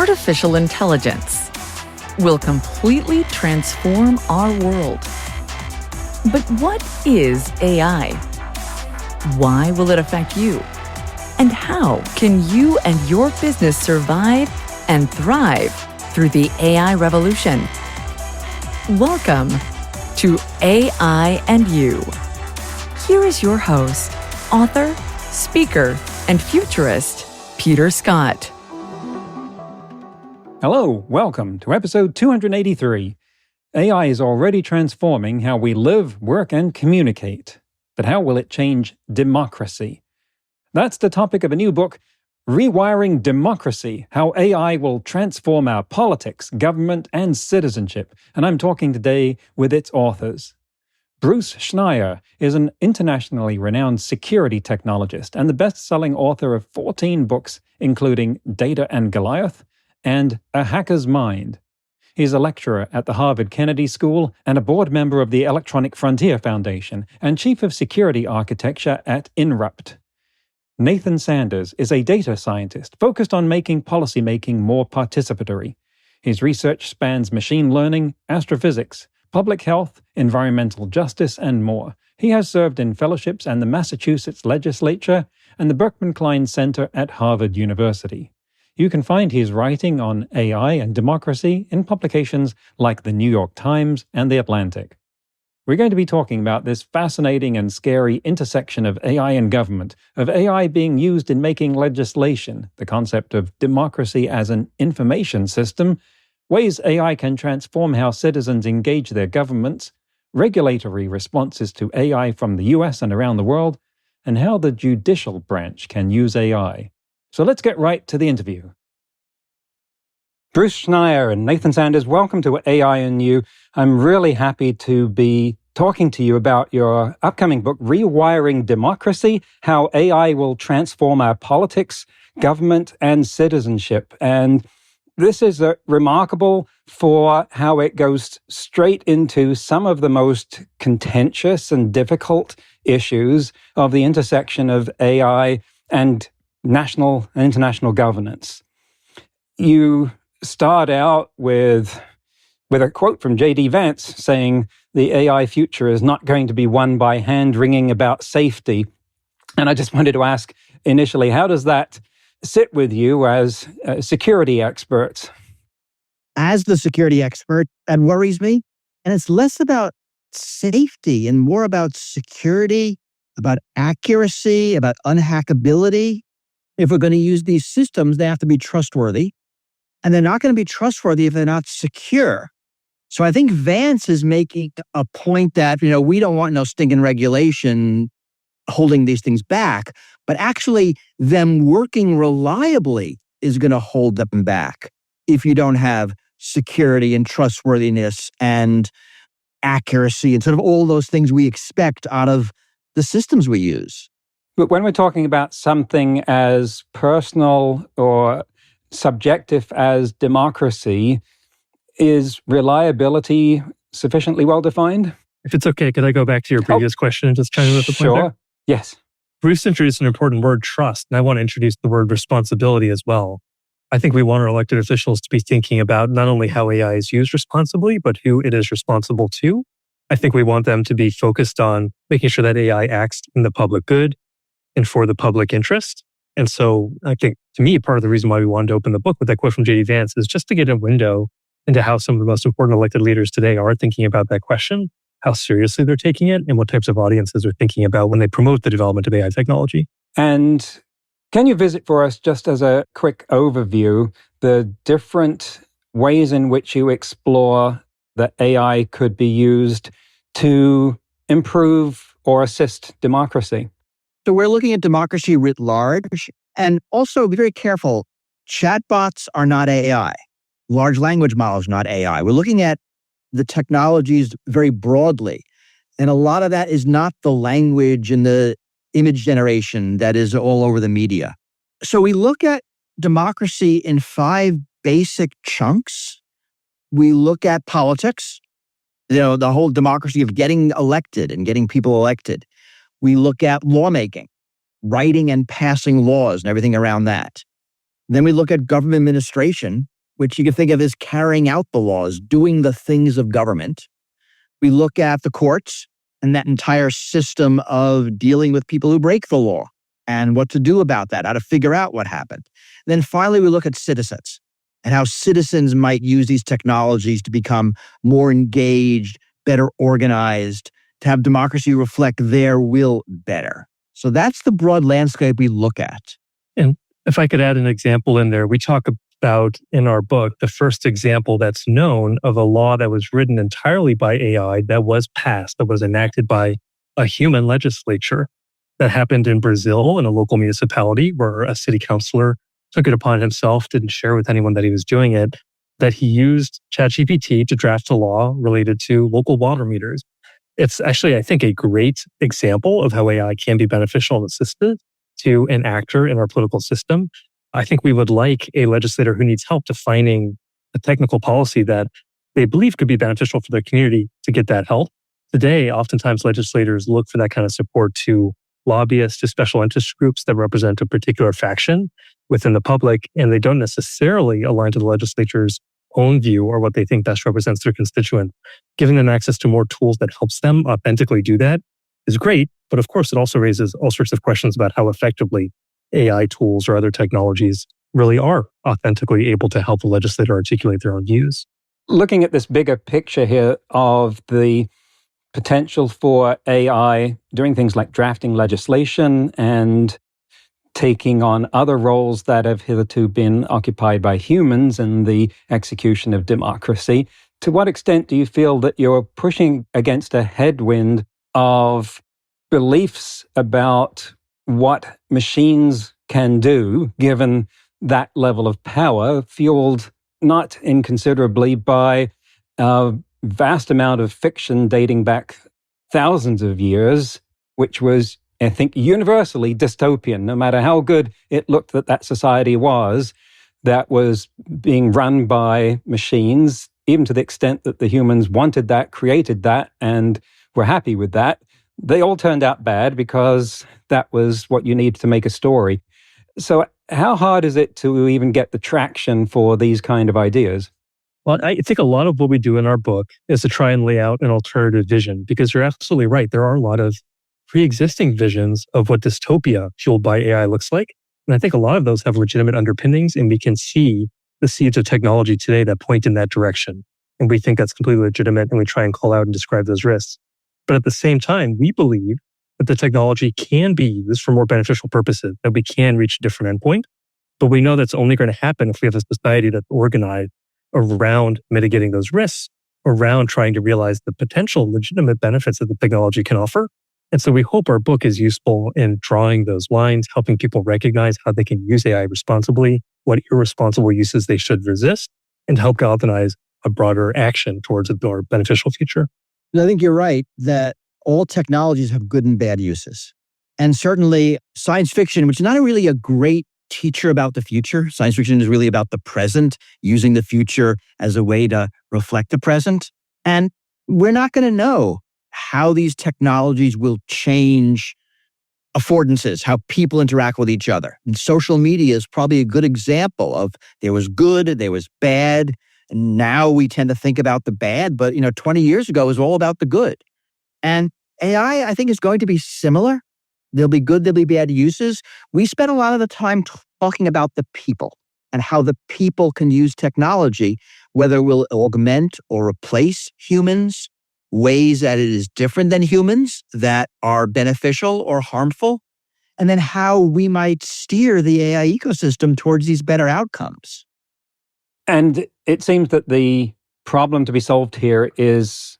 artificial intelligence will completely transform our world. But what is AI? Why will it affect you? And how can you and your business survive and thrive through the AI revolution? Welcome to AI and You. Here is your host, author, speaker, and futurist, Peter Scott. Hello, welcome to episode 283. AI is already transforming how we live, work, and communicate. But how will it change democracy? That's the topic of a new book, Rewiring Democracy, How AI Will Transform Our Politics, Government, and Citizenship. And I'm talking today with its authors. Bruce Schneier is an internationally renowned security technologist and the best-selling author of 14 books, including Data and Goliath and A Hacker's Mind. He's a lecturer at the Harvard Kennedy School and a board member of the Electronic Frontier Foundation and chief of security architecture at Inrupt. Nathan Sanders is a data scientist focused on making policymaking more participatory. His research spans machine learning, astrophysics, public health, environmental justice, and more. He has served in fellowships and the Massachusetts Legislature and the Berkman Klein Center at Harvard University. You can find his writing on AI and democracy in publications like the New York Times and The Atlantic. We're going to be talking about this fascinating and scary intersection of AI and government, of AI being used in making legislation, the concept of democracy as an information system, ways AI can transform how citizens engage their governments, regulatory responses to AI from the US and around the world, and how the judicial branch can use AI. So let's get right to the interview. Bruce Schneier and Nathan Sanders, welcome to AI and You. I'm really happy to be talking to you about your upcoming book, Rewiring Democracy, How AI Will Transform Our Politics, Government, and Citizenship. And this is remarkable for how it goes straight into some of the most contentious and difficult issues of the intersection of AI and national and international governance. You start out with a quote from J.D. Vance saying, "The AI future is not going to be won by hand-wringing about safety." And I just wanted to ask initially, how does that sit with you as security experts? As the security expert, that worries me. And it's less about safety and more about security, about accuracy, about unhackability. If we're going to use these systems, they have to be trustworthy. And they're not going to be trustworthy if they're not secure. So I think Vance is making a point that, we don't want no stinking regulation holding these things back, but actually them working reliably is going to hold them back if you don't have security and trustworthiness and accuracy and sort of all those things we expect out of the systems we use. But when we're talking about something as personal or subjective as democracy, is reliability sufficiently well defined? If it's okay, could I go back to your previous question and just chime in with the point there? Sure. Yes. Bruce introduced an important word, trust, and I want to introduce the word responsibility as well. I think we want our elected officials to be thinking about not only how AI is used responsibly, but who it is responsible to. I think we want them to be focused on making sure that AI acts in the public good and for the public interest. And so I think, to me, part of the reason why we wanted to open the book with that quote from J.D. Vance is just to get a window into how some of the most important elected leaders today are thinking about that question, how seriously they're taking it, and what types of audiences they're thinking about when they promote the development of AI technology. And can you visit for us, just as a quick overview, the different ways in which you explore that AI could be used to improve or assist democracy? So we're looking at democracy writ large, and also be very careful. Chatbots are not AI. Large language models are not AI. We're looking at the technologies very broadly. And a lot of that is not the language and the image generation that is all over the media. So we look at democracy in 5 basic chunks. We look at politics, the whole democracy of getting elected and getting people elected. We look at lawmaking, writing and passing laws and everything around that. Then we look at government administration, which you can think of as carrying out the laws, doing the things of government. We look at the courts and that entire system of dealing with people who break the law and what to do about that, how to figure out what happened. Then finally, we look at citizens and how citizens might use these technologies to become more engaged, better organized, to have democracy reflect their will better. So that's the broad landscape we look at. And if I could add an example in there, we talk about in our book the first example that's known of a law that was written entirely by AI that was passed, that was enacted by a human legislature. That happened in Brazil in a local municipality where a city councilor took it upon himself, didn't share with anyone that he was doing it, that he used ChatGPT to draft a law related to local water meters. It's actually, I think, a great example of how AI can be beneficial and assistive to an actor in our political system. I think we would like a legislator who needs help defining a technical policy that they believe could be beneficial for their community to get that help. Today, oftentimes legislators look for that kind of support to lobbyists, to special interest groups that represent a particular faction within the public, and they don't necessarily align to the legislature's own view or what they think best represents their constituent. Giving them access to more tools that helps them authentically do that is great, but of course it also raises all sorts of questions about how effectively AI tools or other technologies really are authentically able to help the legislator articulate their own views. Looking at this bigger picture here of the potential for AI doing things like drafting legislation and taking on other roles that have hitherto been occupied by humans in the execution of democracy, to what extent do you feel that you're pushing against a headwind of beliefs about what machines can do, given that level of power, fueled not inconsiderably by vast amount of fiction dating back thousands of years, which was, I think, universally dystopian, no matter how good it looked that society was, that was being run by machines, even to the extent that the humans wanted that, created that, and were happy with that. They all turned out bad because that was what you need to make a story. So how hard is it to even get the traction for these kind of ideas? Well, I think a lot of what we do in our book is to try and lay out an alternative vision, because you're absolutely right. There are a lot of pre-existing visions of what dystopia fueled by AI looks like. And I think a lot of those have legitimate underpinnings, and we can see the seeds of technology today that point in that direction. And we think that's completely legitimate, and we try and call out and describe those risks. But at the same time, we believe that the technology can be used for more beneficial purposes, that we can reach a different endpoint. But we know that's only going to happen if we have a society that's organized around mitigating those risks, around trying to realize the potential legitimate benefits that the technology can offer. And so we hope our book is useful in drawing those lines, helping people recognize how they can use AI responsibly, what irresponsible uses they should resist, and help galvanize a broader action towards a more beneficial future. I think you're right that all technologies have good and bad uses. And certainly science fiction, which is not really a great teacher about the future. Science fiction is really about the present, using the future as a way to reflect the present. And we're not going to know how these technologies will change affordances, how people interact with each other. And social media is probably a good example of there was good, there was bad. And now we tend to think about the bad, but 20 years ago it was all about the good. And AI, I think, is going to be similar. There'll be good, there'll be bad uses. We spent a lot of the time talking about the people and how the people can use technology, whether it will augment or replace humans, ways that it is different than humans that are beneficial or harmful, and then how we might steer the AI ecosystem towards these better outcomes. And it seems that the problem to be solved here is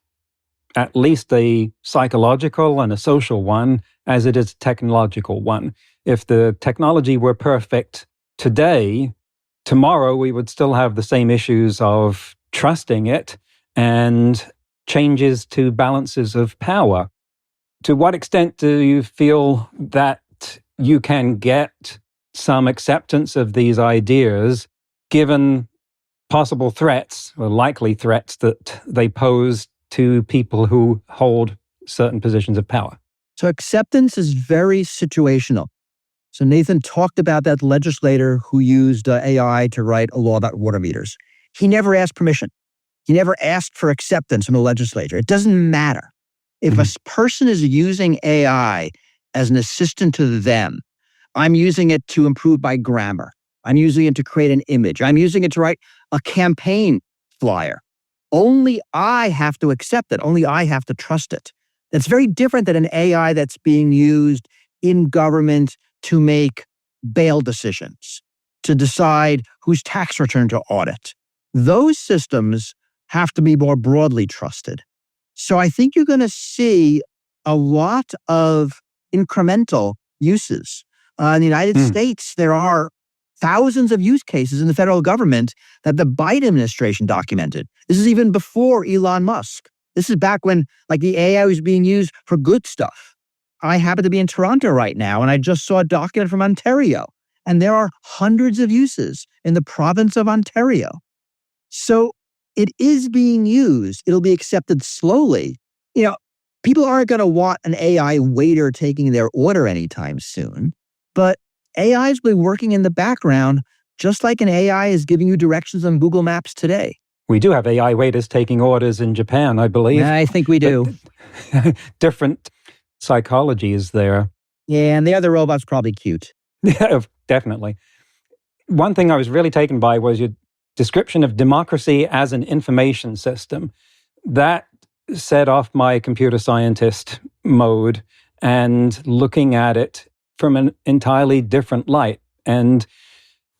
at least a psychological and a social one, as it is a technological one. If the technology were perfect today, tomorrow we would still have the same issues of trusting it and changes to balances of power. To what extent do you feel that you can get some acceptance of these ideas, given possible threats or likely threats that they pose to people who hold certain positions of power? So acceptance is very situational. So Nathan talked about that legislator who used AI to write a law about water meters. He never asked permission. He never asked for acceptance from the legislature. It doesn't matter. If a person is using AI as an assistant to them, I'm using it to improve my grammar. I'm using it to create an image. I'm using it to write a campaign flyer. Only I have to accept it. Only I have to trust it. That's very different than an AI that's being used in government to make bail decisions, to decide whose tax return to audit. Those systems have to be more broadly trusted. So I think you're going to see a lot of incremental uses. In the United States, there are thousands of use cases in the federal government that the Biden administration documented. This is even before Elon Musk. This is back when the AI was being used for good stuff. I happen to be in Toronto right now, and I just saw a document from Ontario, and there are hundreds of uses in the province of Ontario. So it is being used. It'll be accepted slowly. People aren't going to want an AI waiter taking their order anytime soon, but AI has been working in the background, just like an AI is giving you directions on Google Maps today. We do have AI waiters taking orders in Japan, I believe. I think we do. Different psychology is there. Yeah, and the other robot's probably cute. Yeah, definitely. One thing I was really taken by was your description of democracy as an information system. That set off my computer scientist mode and looking at it from an entirely different light and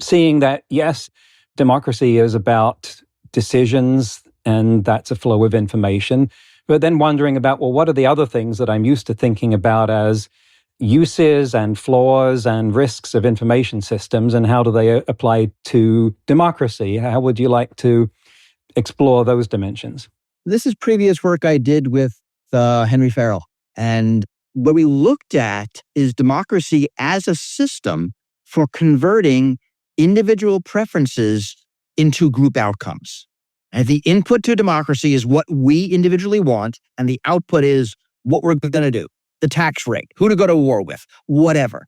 seeing that, yes, democracy is about decisions and that's a flow of information, but then wondering about, well, what are the other things that I'm used to thinking about as uses and flaws and risks of information systems, and how do they apply to democracy? How would you like to explore those dimensions? This is previous work I did with Henry Farrell. And what we looked at is democracy as a system for converting individual preferences into group outcomes. And the input to democracy is what we individually want, and the output is what we're going to do. The tax rate, who to go to war with, whatever.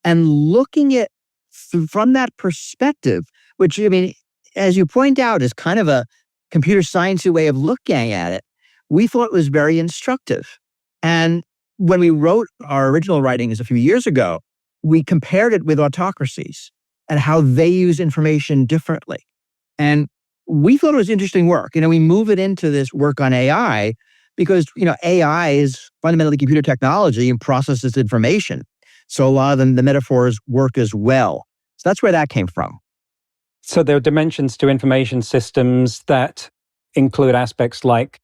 And looking at from that perspective, which, as you point out, is kind of a computer sciencey way of looking at it, we thought it was very instructive. And when we wrote our original writings a few years ago, we compared it with autocracies and how they use information differently. And we thought it was interesting work. We move it into this work on AI because, AI is fundamentally computer technology and processes information. So a lot of the metaphors work as well. So that's where that came from. So there are dimensions to information systems that include aspects like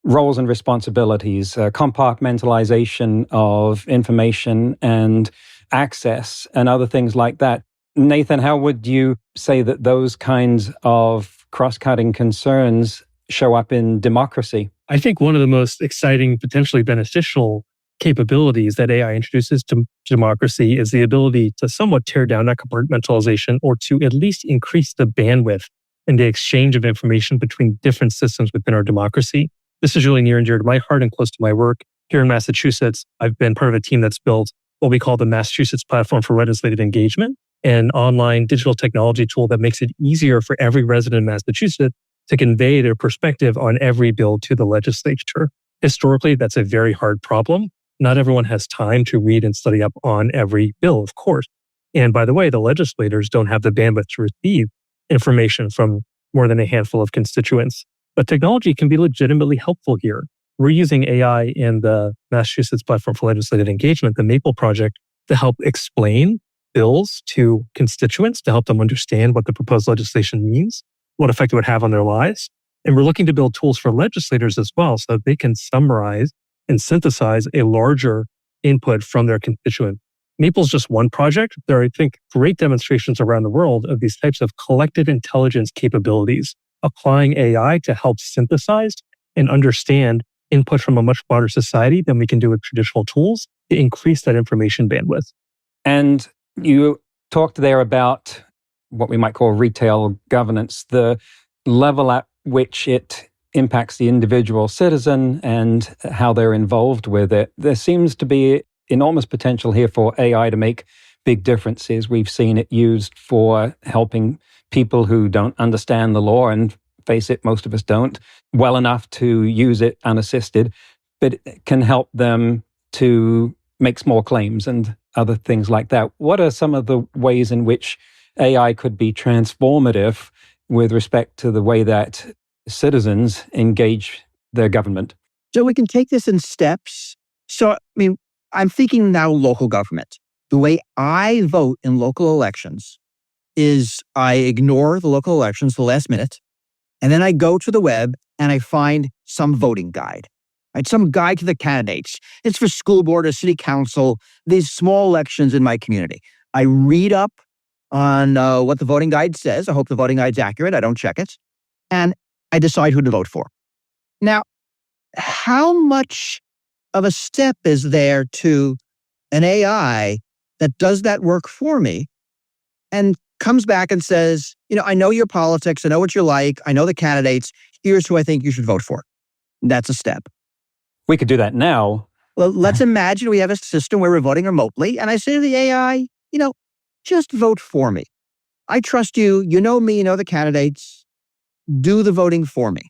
roles and responsibilities, compartmentalization of information and access, and other things like that. Nathan, how would you say that those kinds of cross-cutting concerns show up in democracy? I think one of the most exciting, potentially beneficial capabilities that AI introduces to democracy is the ability to somewhat tear down that compartmentalization, or to at least increase the bandwidth and the exchange of information between different systems within our democracy. This is really near and dear to my heart and close to my work. Here in Massachusetts, I've been part of a team that's built what we call the Massachusetts Platform for Legislative Engagement, an online digital technology tool that makes it easier for every resident in Massachusetts to convey their perspective on every bill to the legislature. Historically, that's a very hard problem. Not everyone has time to read and study up on every bill, of course. And by the way, the legislators don't have the bandwidth to receive information from more than a handful of constituents. But technology can be legitimately helpful here. We're using AI in the Massachusetts Platform for Legislative Engagement, the MAPLE project, to help explain bills to constituents, to help them understand what the proposed legislation means, what effect it would have on their lives. And we're looking to build tools for legislators as well, so that they can summarize and synthesize a larger input from their constituent. Maple's just one project. There are, I think, great demonstrations around the world of these types of collective intelligence capabilities, applying AI to help synthesize and understand input from a much broader society than we can do with traditional tools to increase that information bandwidth. And you talked there about what we might call retail governance, the level at which it impacts the individual citizen and how they're involved with it. There seems to be enormous potential here for AI to make big differences. We've seen it used for helping people who don't understand the law, and face it, most of us don't, well enough to use it unassisted, but it can help them to make small claims and other things like that. What are some of the ways in which AI could be transformative with respect to the way that citizens engage their government? So we can take this in steps. So, I'm thinking now local government. The way I vote in local elections is I ignore the local elections the last minute, and then I go to the web and I find some voting guide, right? Some guide to the candidates. It's for school board or city council, these small elections in my community. I read up on what the voting guide says. I hope the voting guide's accurate. I don't check it. And I decide who to vote for. Now, how much of a step is there to an AI that does that work for me and comes back and says, I know your politics, I know what you like, I know the candidates, here's who I think you should vote for. That's a step. We could do that now. Well, let's imagine we have a system where we're voting remotely, and I say to the AI, just vote for me. I trust you, you know me, you know the candidates, do the voting for me.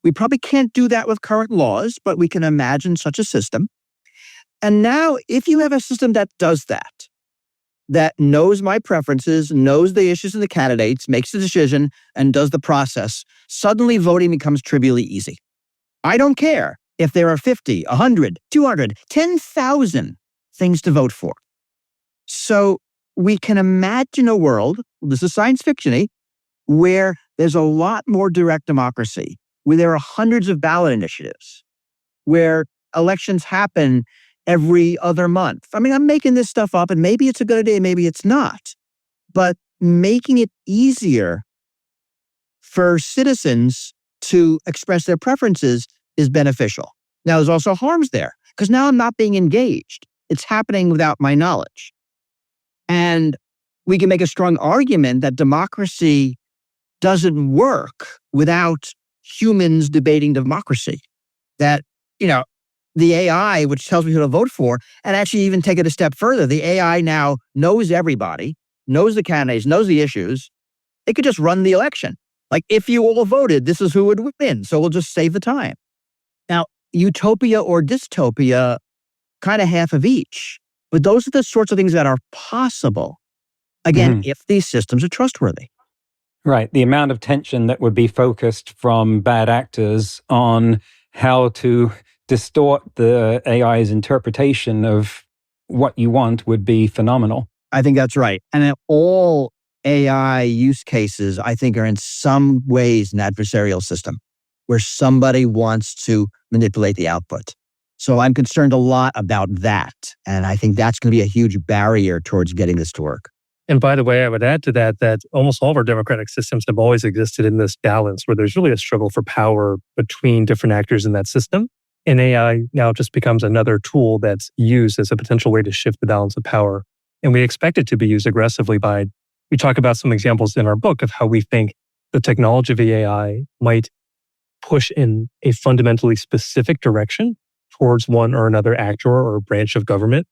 We probably can't do that with current laws, but we can imagine such a system. And now, if you have a system that does that knows my preferences, knows the issues of the candidates, makes the decision, and does the process, suddenly voting becomes trivially easy. I don't care if there are 50, 100, 200, 10,000 things to vote for. So we can imagine a world, this is science fiction-y, where there's a lot more direct democracy, where there are hundreds of ballot initiatives, where elections happen every other month. I'm making this stuff up, and maybe it's a good idea, maybe it's not. But making it easier for citizens to express their preferences is beneficial. Now, there's also harms there, because now I'm not being engaged. It's happening without my knowledge. And we can make a strong argument that democracy doesn't work without humans debating democracy. That, the AI, which tells me who to vote for, and actually even take it a step further, the AI now knows everybody, knows the candidates, knows the issues. It could just run the election. Like, if you all voted, this is who would win, so we'll just save the time. Now, utopia or dystopia, kind of half of each. But those are the sorts of things that are possible, again, if these systems are trustworthy. Right. The amount of tension that would be focused from bad actors on how to distort the AI's interpretation of what you want would be phenomenal. I think that's right. And all AI use cases, I think, are in some ways an adversarial system where somebody wants to manipulate the output. So I'm concerned a lot about that. And I think that's going to be a huge barrier towards getting this to work. And by the way, I would add to that almost all of our democratic systems have always existed in this balance where there's really a struggle for power between different actors in that system. And AI now just becomes another tool that's used as a potential way to shift the balance of power. And we expect it to be used aggressively we talk about some examples in our book of how we think the technology of the AI might push in a fundamentally specific direction towards one or another actor or branch of government.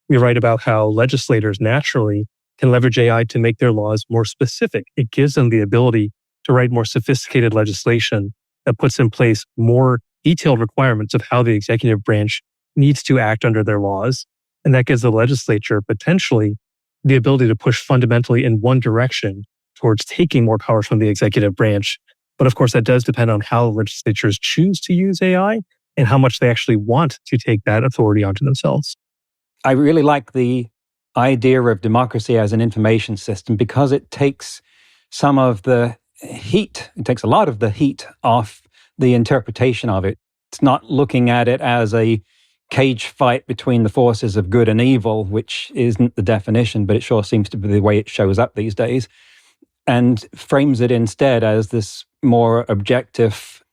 We write about how legislators naturally can leverage AI to make their laws more specific. It gives them the ability to write more sophisticated legislation that puts in place more detailed requirements of how the executive branch needs to act under their laws. And that gives the legislature potentially the ability to push fundamentally in one direction towards taking more power from the executive branch. But of course, that does depend on how legislatures choose to use AI and how much they actually want to take that authority onto themselves. I really like the idea of democracy as an information system because it takes some of the heat, it takes a lot of the heat off the interpretation of it. It's not looking at it as a cage fight between the forces of good and evil, which isn't the definition, but it sure seems to be the way it shows up these days, and frames it instead as this more objective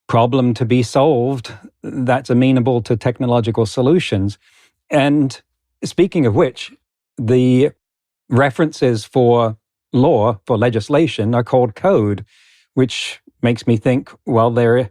problem to be solved that's amenable to technological solutions. And speaking of which, the references for law, for legislation, are called code, which makes me think, well, they're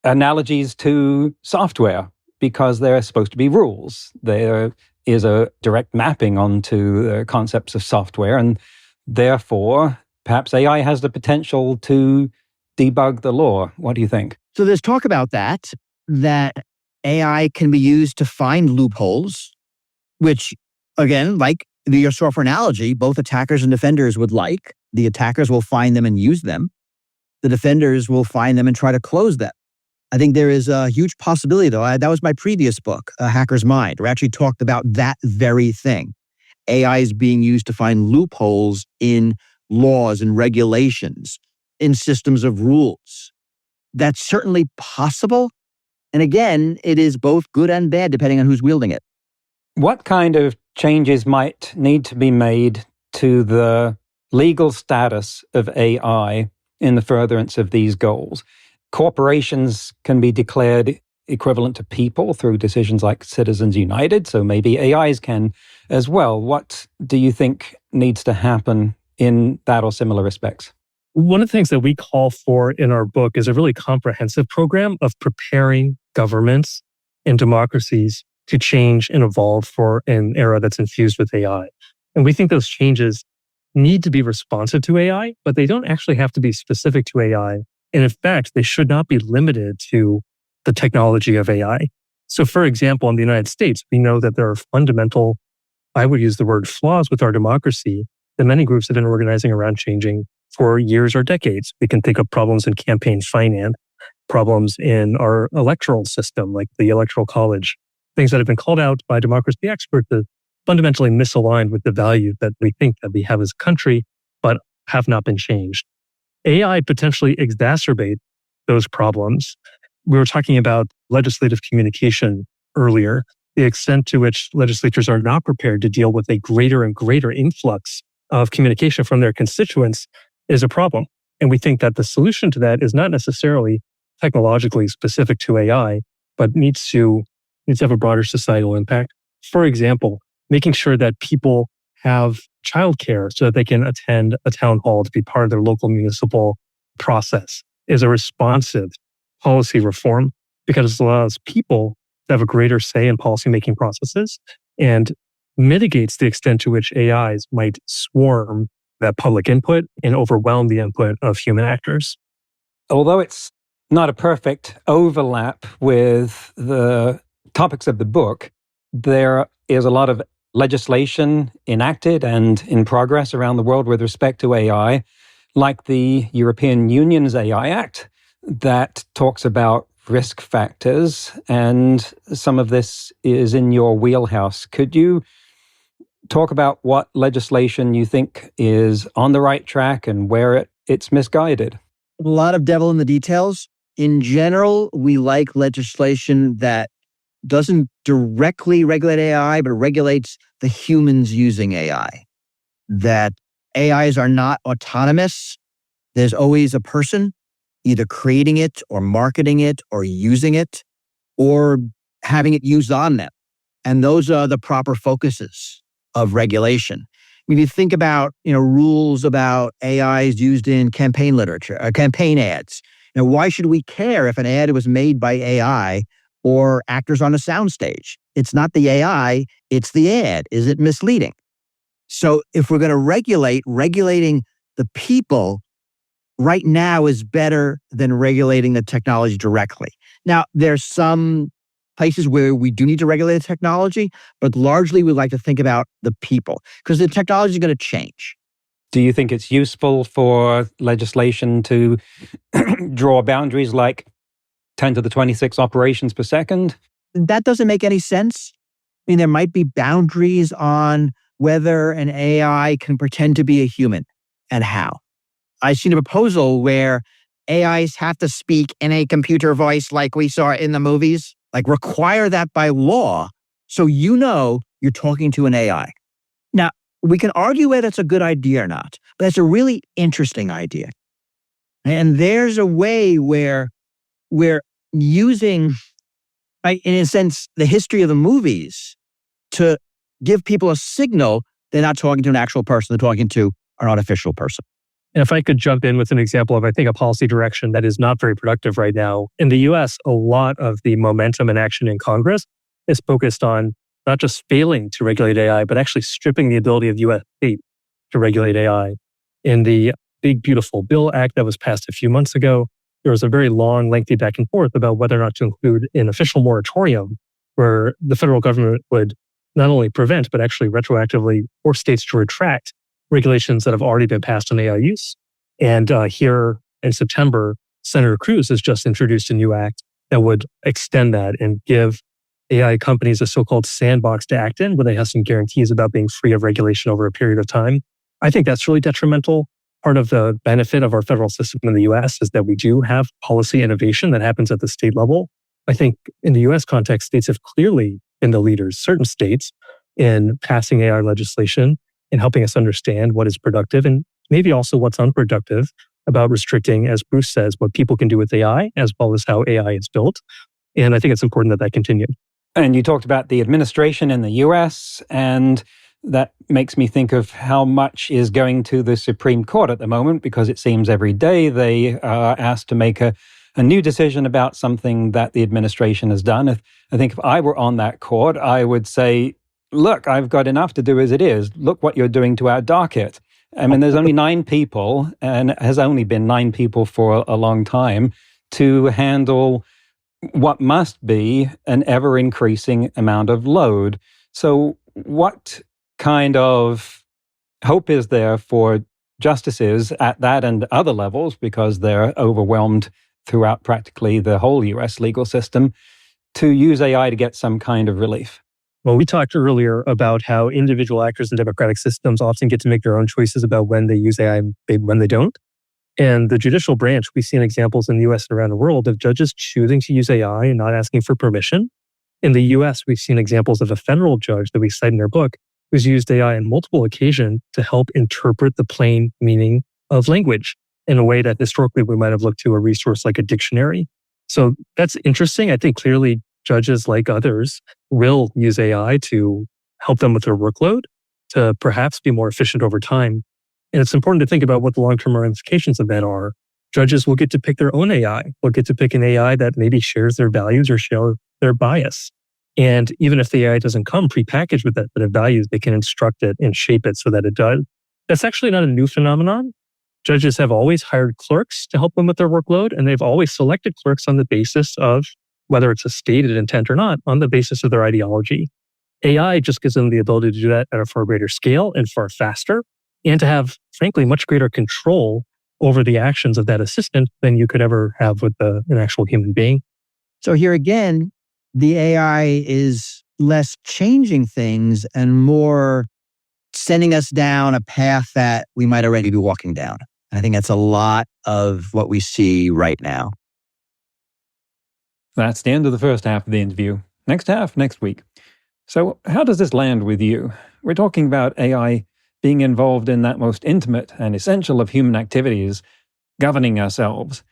analogies to software because they're supposed to be rules. They're is a direct mapping onto the concepts of software, and therefore, perhaps AI has the potential to debug the law. What do you think? So there's talk about that AI can be used to find loopholes, which, again, like your software analogy, both attackers and defenders would like. The attackers will find them and use them. The defenders will find them and try to close them. I think there is a huge possibility, though. That was my previous book, A Hacker's Mind, where I actually talked about that very thing. AI is being used to find loopholes in laws and regulations, in systems of rules. That's certainly possible. And again, it is both good and bad depending on who's wielding it. What kind of changes might need to be made to the legal status of AI in the furtherance of these goals? Corporations can be declared equivalent to people through decisions like Citizens United, so maybe AIs can as well. What do you think needs to happen in that or similar respects? One of the things that we call for in our book is a really comprehensive program of preparing governments and democracies to change and evolve for an era that's infused with AI. And we think those changes need to be responsive to AI, but they don't actually have to be specific to AI. And in fact, they should not be limited to the technology of AI. So for example, in the United States, we know that there are fundamental, I would use the word flaws with our democracy that many groups have been organizing around changing for years or decades. We can think of problems in campaign finance, problems in our electoral system, like the Electoral College, things that have been called out by democracy experts as fundamentally misaligned with the value that we think that we have as a country, but have not been changed. AI potentially exacerbate those problems. We were talking about legislative communication earlier, the extent to which legislatures are not prepared to deal with a greater and greater influx of communication from their constituents is a problem. And we think that the solution to that is not necessarily technologically specific to AI, but needs to have a broader societal impact. For example, making sure that people have childcare so that they can attend a town hall to be part of their local municipal process is a responsive policy reform because it allows people to have a greater say in policymaking processes and mitigates the extent to which AIs might swarm that public input and overwhelm the input of human actors. Although it's not a perfect overlap with the topics of the book, there is a lot of legislation enacted and in progress around the world with respect to AI, like the European Union's AI Act that talks about risk factors, and some of this is in your wheelhouse. Could you talk about what legislation you think is on the right track and where it's misguided? A lot of devil in the details. In general, we like legislation that doesn't directly regulate AI, but regulates the humans using AI. That AIs are not autonomous. There's always a person either creating it or marketing it or using it or having it used on them. And those are the proper focuses of regulation. When you think about, rules about AIs used in campaign literature, campaign ads, why should we care if an ad was made by AI or actors on a soundstage? It's not the AI, it's the ad. Is it misleading? So if we're going to regulating the people right now is better than regulating the technology directly. Now, there's some places where we do need to regulate the technology, but largely we like to think about the people because the technology is going to change. Do you think it's useful for legislation to draw boundaries like 10 to the 26 operations per second? That doesn't make any sense. I mean, there might be boundaries on whether an AI can pretend to be a human and how. I've seen a proposal where AIs have to speak in a computer voice like we saw in the movies, like require that by law so you're talking to an AI. Now, we can argue whether that's a good idea or not, but that's a really interesting idea. And there's a way where we're using, in a sense, the history of the movies to give people a signal they're not talking to an actual person, they're talking to an artificial person. And if I could jump in with an example of, I think, a policy direction that is not very productive right now. In the US, a lot of the momentum and action in Congress is focused on not just failing to regulate AI, but actually stripping the ability of U.S. states to regulate AI. In the Big Beautiful Bill Act that was passed a few months ago, there was a very long, lengthy back and forth about whether or not to include an official moratorium where the federal government would not only prevent, but actually retroactively force states to retract regulations that have already been passed on AI use. And here in September, Senator Cruz has just introduced a new act that would extend that and give AI companies a so-called sandbox to act in, where they have some guarantees about being free of regulation over a period of time. I think that's really detrimental. Part of the benefit of our federal system in the US is that we do have policy innovation that happens at the state level. I think in the US context, states have clearly been the leaders, certain states, in passing AI legislation and helping us understand what is productive and maybe also what's unproductive about restricting, as Bruce says, what people can do with AI, as well as how AI is built. And I think it's important that that continue. And you talked about the administration in the US, and that makes me think of how much is going to the Supreme Court at the moment, because it seems every day they are asked to make a new decision about something that the administration has done. I think if I were on that court, I would say, look, I've got enough to do as it is. Look what you're doing to our docket. I mean, there's only 9 people, and it has only been 9 people for a long time, to handle what must be an ever-increasing amount of load. So what kind of hope is there for justices at that and other levels, because they're overwhelmed throughout practically the whole US legal system, to use AI to get some kind of relief? Well, we talked earlier about how individual actors in democratic systems often get to make their own choices about when they use AI and when they don't. And the judicial branch, we've seen examples in the US and around the world of judges choosing to use AI and not asking for permission. In the US, we've seen examples of a federal judge that we cite in our book who's used AI on multiple occasions to help interpret the plain meaning of language in a way that historically we might have looked to a resource like a dictionary. So that's interesting. I think clearly judges, like others, will use AI to help them with their workload, to perhaps be more efficient over time. And it's important to think about what the long-term ramifications of that are. Judges will get to pick their own AI. They'll get to pick an AI that maybe shares their values or share their bias. And even if the AI doesn't come prepackaged with that set of values, they can instruct it and shape it so that it does. That's actually not a new phenomenon. Judges have always hired clerks to help them with their workload, and they've always selected clerks on the basis of, whether it's a stated intent or not, on the basis of their ideology. AI just gives them the ability to do that at a far greater scale and far faster, and to have, frankly, much greater control over the actions of that assistant than you could ever have with an actual human being. So here again, the AI is less changing things and more sending us down a path that we might already be walking down. I think that's a lot of what we see right now. That's the end of the first half of the interview. Next half, next week. So how does this land with you? We're talking about AI being involved in that most intimate and essential of human activities, governing ourselves.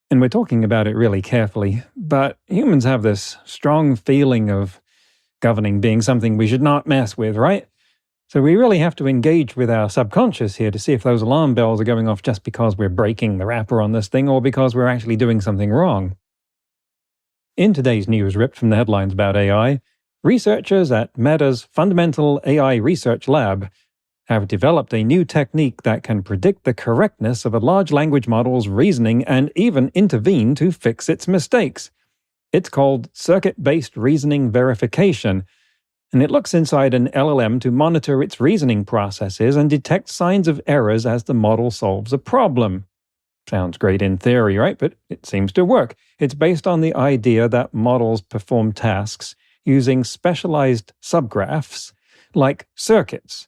And we're talking about it really carefully. But humans have this strong feeling of governing being something we should not mess with, right? So we really have to engage with our subconscious here to see if those alarm bells are going off just because we're breaking the wrapper on this thing or because we're actually doing something wrong. In today's news ripped from the headlines about AI, researchers at Meta's Fundamental AI Research Lab have developed a new technique that can predict the correctness of a large language model's reasoning and even intervene to fix its mistakes. It's called circuit-based reasoning verification, and it looks inside an LLM to monitor its reasoning processes and detect signs of errors as the model solves a problem. Sounds great in theory, right? But it seems to work. It's based on the idea that models perform tasks using specialized subgraphs, like circuits,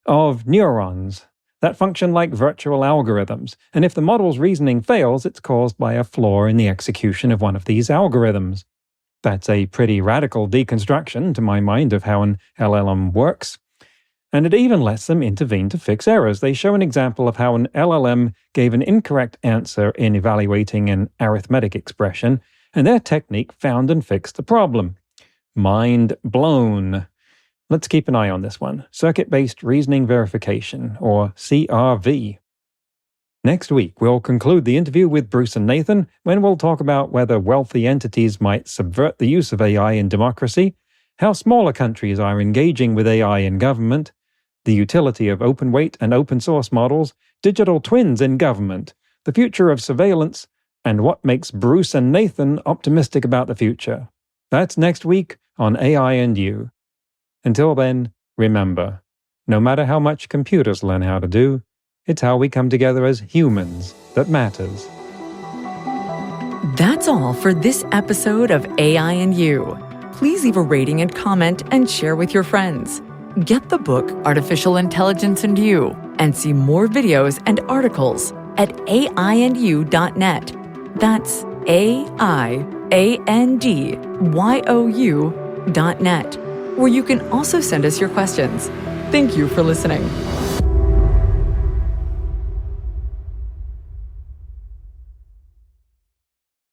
of neurons that function like virtual algorithms. And if the model's reasoning fails, it's caused by a flaw in the execution of one of these algorithms. That's a pretty radical deconstruction, to my mind, of how an LLM works. And it even lets them intervene to fix errors. They show an example of how an LLM gave an incorrect answer in evaluating an arithmetic expression, and their technique found and fixed the problem. Mind blown. Let's keep an eye on this one. Circuit-based reasoning verification, or CRV. Next week, we'll conclude the interview with Bruce and Nathan when we'll talk about whether wealthy entities might subvert the use of AI in democracy, how smaller countries are engaging with AI in government, the utility of open weight and open source models, digital twins in government, the future of surveillance, and what makes Bruce and Nathan optimistic about the future. That's next week on AI and You. Until then, remember, no matter how much computers learn how to do, it's how we come together as humans that matters. That's all for this episode of AI and You. Please leave a rating and comment and share with your friends. Get the book Artificial Intelligence and You and see more videos and articles at aiandyou.net. That's aiandyou.net, where you can also send us your questions. Thank you for listening.